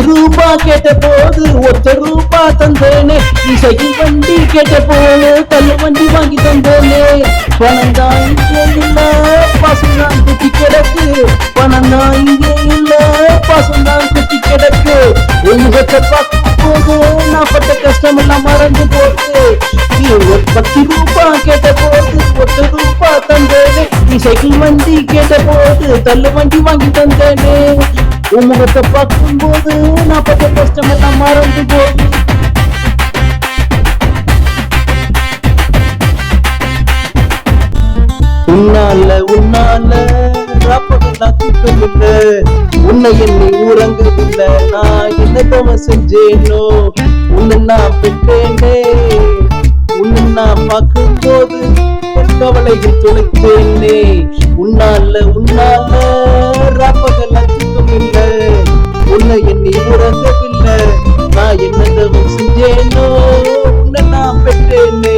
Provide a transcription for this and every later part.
ரூபா கேட்ட போது ₹1 தந்தேனே. நீ சைக்கிள் வண்டி கேட்ட போது தள்ளு வண்டி வாங்கி தந்தேனே. பணம் தான் இங்கே இல்ல, பாசம் தான் குட்டி கிடக்கு. பணம் தான் இங்கே இல்ல, பாசம் தான் குட்டி கிடக்கு. உன் முகத்தை பார்க்கும் போது நான் பட்ட கஷ்டம் எல்லாம் மறந்து போட்டு. நீ ₹10 கேட்ட போது ₹1 தந்தேனே. நீ சைக்கிள் வண்டி கேட்ட போது தள்ளு வண்டி வாங்கி தந்தேனே. உன் முகத்தை பார்க்கும் போது நான் பட்ட கஷ்டம் எல்லாம் மறந்து போகுது. உன்னால ராப்பகலா தூக்கம் இல்ல, உன்னை எண்ணி உறங்கவில்லை. நான் என்ன தோம செஞ்சேனோ, உன்னை நான் பெற்றேனே. உன்னை நான் பார்க்கும் போது கவலையில் துளைத்தேனே. உன்னால ராப்பகலா தூக்கம் இல்ல, உன்னை எண்ணி உறங்கவில்லை. நான் என்ன தோமம் செஞ்சேனோ, உன்னை நான் பெற்றேனே.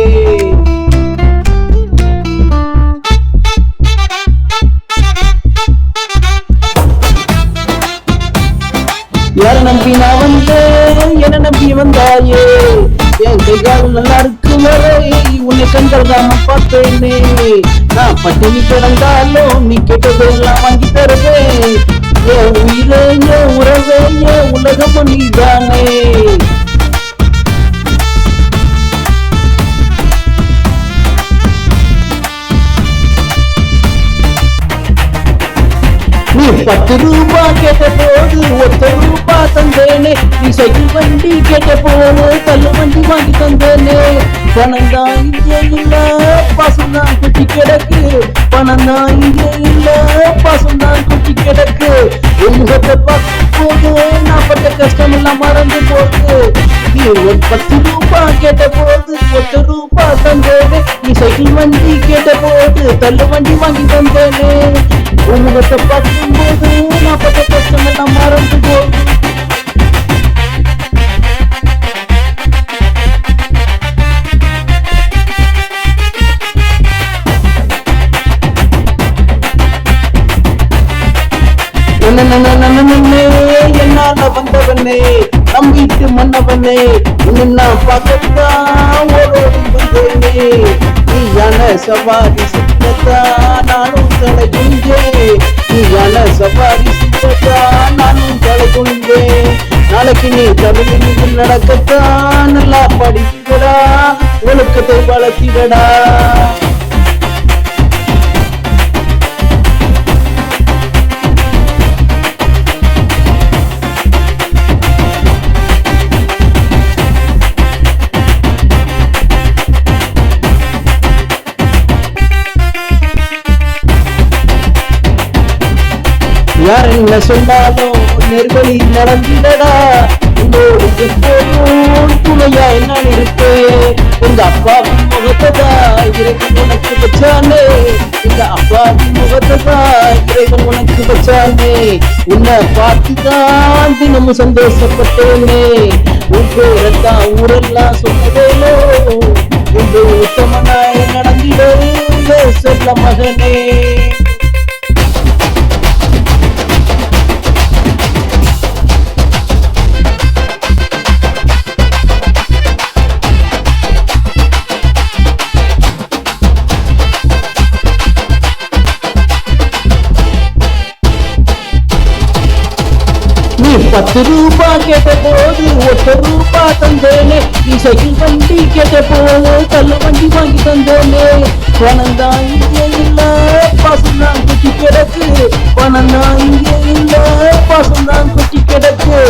யார நம்பி நான் வந்தேன், என்ன நம்பி வந்தாயே. என் கைகால் நல்லா இருக்கு வரை உன்னை கண்கள் தாம பார்த்தேனே. நான் பட்டினி கிடந்தாலும் நீ கேட்டதெல்லாம் வாங்கி தருவேன். என் உயிரே, என் உறவே, என் உலகம் நீதானே. நீ ₹10 கேட்ட போது ₹1 தந்தேனே. நீ சைக்கிள் வண்டி கேட்ட போது தள்ளு வண்டி வாங்கி தந்தேனே. பணம் தான் இங்கே இல்ல, பாசம் தான் குட்டி கிடக்கு. பணம் தான் இங்கே இல்ல, பாசம் தான் குட்டி கிடக்கு. உன் முகத்தை பார்க்கும் போது நான் பட்ட கஷ்டம் எல்லாம் மறந்து போகுது. நீ ₹10 கேட்ட போது ₹1 தந்தேனே. நீ சைக்கிள் வண்டி கேட்ட போது தள்ளு வண்டி வாங்கி தந்தேனே. உன் முகத்தை பார்க்கும் போது நான் பட்ட கஷ்டம் எல்லாம் மறந்து போகுது. என்னால வந்தவனே, நம் வீட்டு மன்னவனே, உன்னை நான் பார்க்கத்தான் ஓடோடி வந்தேனே. நீ யான சவாரி சித்தத்தா நானும் தலை குஞ்சேன். நீ யான சவாரி சித்தத்தா நானும் தலை குஞ்சேன். நாளைக்கு நீ தமிழில் நடக்கத்தான் நல்லா படிக்கடா, ஒழுக்கத்தை வளர்த்திடடா. யார் என்ன சொன்னாலும் நெருவழி நடந்திடடா. உன்னோடு எப்போதும் துணையாய் நான் இருப்பேன். உங்க அப்பாவின் முகத்தைதான் இறைவன் உனக்கு வச்சானே. உங்க அப்பாவின் முகத்தைதான் இறைவன் உனக்கு வச்சானே. உன்னை பார்த்துதான் தினமும் சந்தோஷப்பட்டேனே. உன் பேரத்தான் ஊரெல்லாம் சொன்னதேனோ. உங்க உத்தமனாய் நடந்திட சொல்ல மகனே. நீ ₹10 கேட்ட போது ₹1 தந்தேனே. நீ சைக்கிள் வண்டி கேட்ட போது தள்ளு வண்டி வாங்கி தந்தேனே. பணம் தான் இங்கே இல்ல, பாசம் தான் குட்டி கிடக்கு. பணம் தான் இங்கே இல்ல, பாசம் தான் குட்டி கிடக்கு.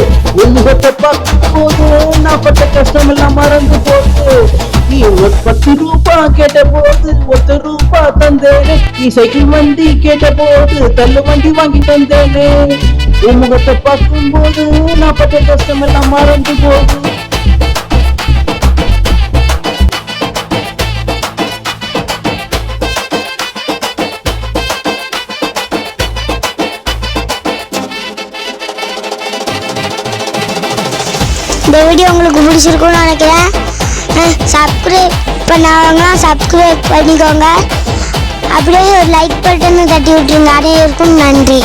உன் முகத்தை பார்க்கும் போது நான் பட்ட கஷ்டம் எல்லாம் மறந்து போட்டு. நீ ₹10 கேட்ட போது ₹1 தந்தேனே. நீ சைக்கிள் வண்டி கேட்ட போது தள்ளு வண்டி வாங்கி தந்தேனே. உன் முகத்தை பார்க்கும் போது நான் பட்ட கஷ்டம் எல்லாம் மறந்து போகுது. இந்த வீடியோ உங்களுக்கு பிடிச்சிருக்கும்னு நினைக்கிறேன். சப்ஸ்கிரைப் பண்ணாங்கன்னா சப்ஸ்கிரைப் பண்ணிக்கோங்க. அப்படியே ஒரு லைக் பட்டனை தட்டி விட்டுருங்க. அனைவருக்கும் நன்றி.